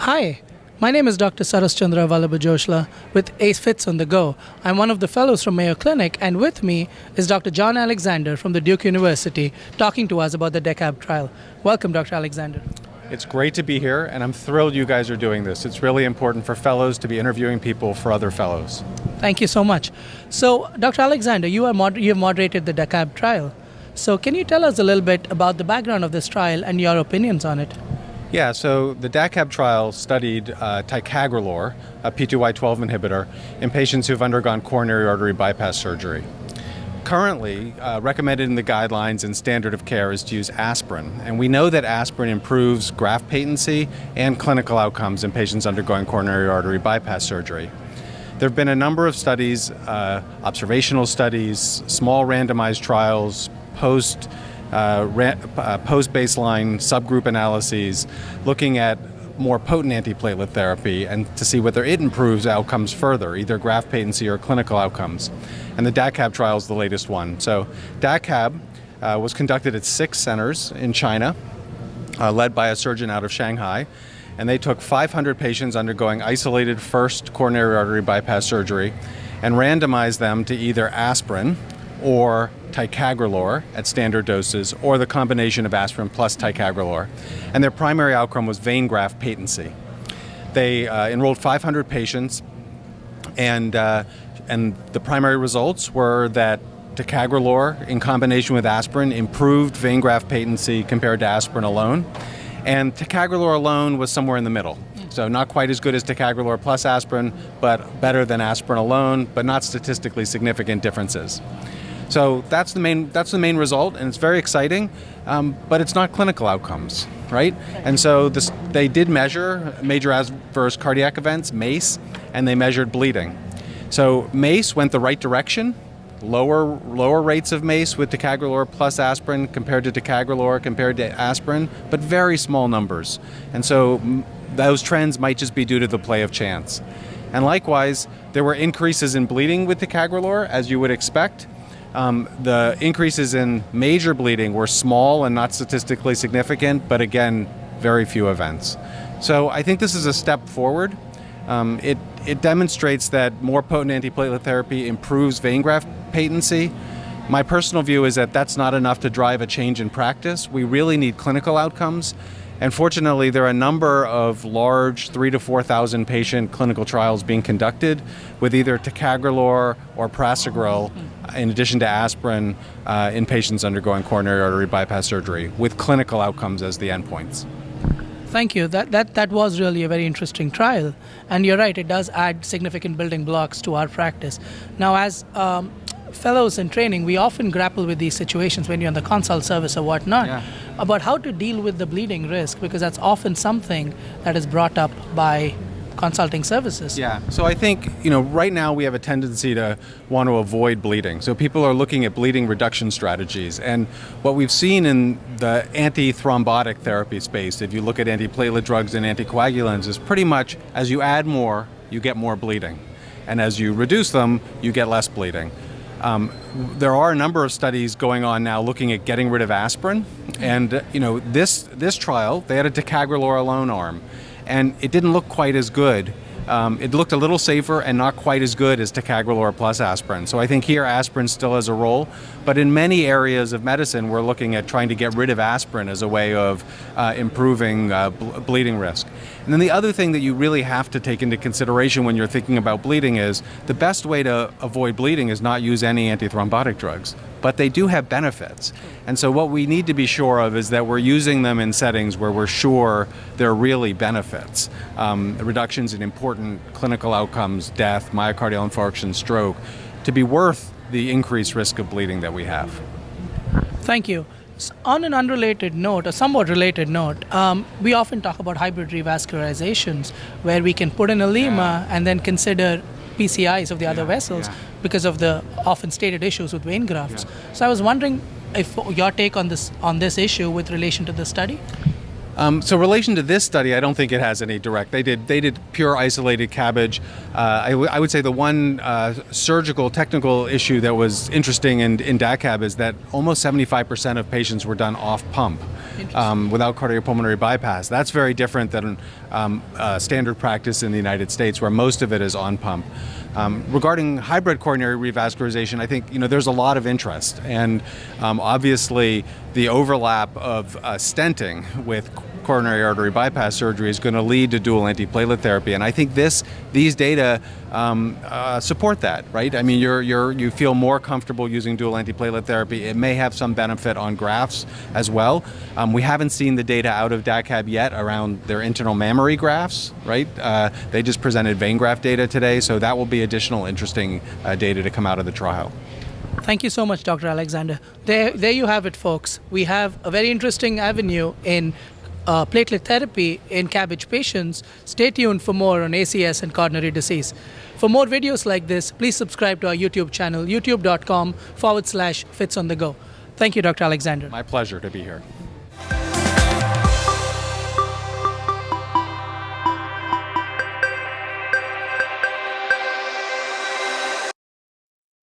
Hi, my name is Dr. Saraschandra Vallabhajosyula with FITsontheGO. I'm one of the fellows from Mayo Clinic, and with me is Dr. John Alexander from the Duke University talking to us about the DACAB trial. Welcome, Dr. Alexander. It's great to be here, and I'm thrilled you guys are doing this. It's really important for fellows to be interviewing people for other fellows. Thank you so much. So, Dr. Alexander, you have moderated the DACAB trial. So, can you tell us a little bit about the background of this trial and your opinions on it? Yeah, so the DACAB trial studied ticagrelor, a P2Y12 inhibitor, in patients who've undergone coronary artery bypass surgery. Currently, recommended in the guidelines and standard of care is to use aspirin, and we know that aspirin improves graft patency and clinical outcomes in patients undergoing coronary artery bypass surgery. There have been a number of studies, observational studies, small randomized trials, post-baseline subgroup analyses looking at more potent antiplatelet therapy and to see whether it improves outcomes further, either graft patency or clinical outcomes. And the DACAB trial is the latest one. So DACAB was conducted at 6 centers in China, led by a surgeon out of Shanghai. And they took 500 patients undergoing isolated first coronary artery bypass surgery and randomized them to either aspirin or ticagrelor at standard doses, or the combination of aspirin plus ticagrelor. And their primary outcome was vein graft patency. They enrolled 500 patients, and the primary results were that ticagrelor in combination with aspirin improved vein graft patency compared to aspirin alone, and ticagrelor alone was somewhere in the middle. So not quite as good as ticagrelor plus aspirin, but better than aspirin alone, but not statistically significant differences. So that's the main result, and it's very exciting, but it's not clinical outcomes, right? And so they did measure major adverse cardiac events, MACE, and they measured bleeding. So MACE went the right direction, lower rates of MACE with ticagrelor plus aspirin compared to ticagrelor compared to aspirin, but very small numbers. And so those trends might just be due to the play of chance. And likewise, there were increases in bleeding with ticagrelor, as you would expect. The increases in major bleeding were small and not statistically significant, but again, very few events. So I think this is a step forward. It demonstrates that more potent antiplatelet therapy improves vein graft patency. My personal view is that that's not enough to drive a change in practice. We really need clinical outcomes. And fortunately, there are a number of large 3,000 to 4,000 patient clinical trials being conducted with either ticagrelor or prasugrel in addition to aspirin in patients undergoing coronary artery bypass surgery with clinical outcomes as the endpoints. Thank you. That was really a very interesting trial. And you're right, it does add significant building blocks to our practice. Now, as fellows in training, we often grapple with these situations when you're on the consult service or whatnot, about how to deal with the bleeding risk, because that's often something that is brought up by consulting services. Yeah, so I think, right now we have a tendency to want to avoid bleeding. So people are looking at bleeding reduction strategies. And what we've seen in the antithrombotic therapy space, if you look at antiplatelet drugs and anticoagulants, is pretty much as you add more, you get more bleeding. And as you reduce them, you get less bleeding. There are a number of studies going on now looking at getting rid of aspirin, and this trial, they had a ticagrelor alone arm, and it didn't look quite as good. It looked a little safer and not quite as good as ticagrelor plus aspirin. So I think here aspirin still has a role, but in many areas of medicine we're looking at trying to get rid of aspirin as a way of improving bleeding risk. And then the other thing that you really have to take into consideration when you're thinking about bleeding is the best way to avoid bleeding is not use any antithrombotic drugs, but they do have benefits. And so what we need to be sure of is that we're using them in settings where we're sure there are really benefits. Reductions in important clinical outcomes, death, myocardial infarction, stroke, to be worth the increased risk of bleeding that we have. Thank you. On an unrelated note, a somewhat related note, we often talk about hybrid revascularizations, where we can put in a lima and then consider PCIs of the other vessels because of the often stated issues with vein grafts. So I was wondering if your take on this issue with relation to the study? So relation to this study, I don't think it has any direct. They did pure isolated CABG. I would say the one surgical technical issue that was interesting in DACAB is that almost 75% of patients were done off pump. without cardiopulmonary bypass. That's very different than standard practice in the United States, where most of it is on pump. Regarding hybrid coronary revascularization, I think there's a lot of interest, and obviously the overlap of stenting with coronary artery bypass surgery is going to lead to dual antiplatelet therapy, and I think these data support that, right? I mean, you feel more comfortable using dual antiplatelet therapy. It may have some benefit on grafts as well. We haven't seen the data out of DACAB yet around their internal mammary grafts, right? They just presented vein graft data today, so that will be additional interesting data to come out of the trial. Thank you so much, Dr. Alexander. There you have it, folks. We have a very interesting avenue in platelet therapy in CABG patients. Stay tuned for more on ACS and coronary disease. For more videos like this, please subscribe to our YouTube channel, youtube.com/FITsontheGO. Thank you, Dr. Alexander. My pleasure to be here.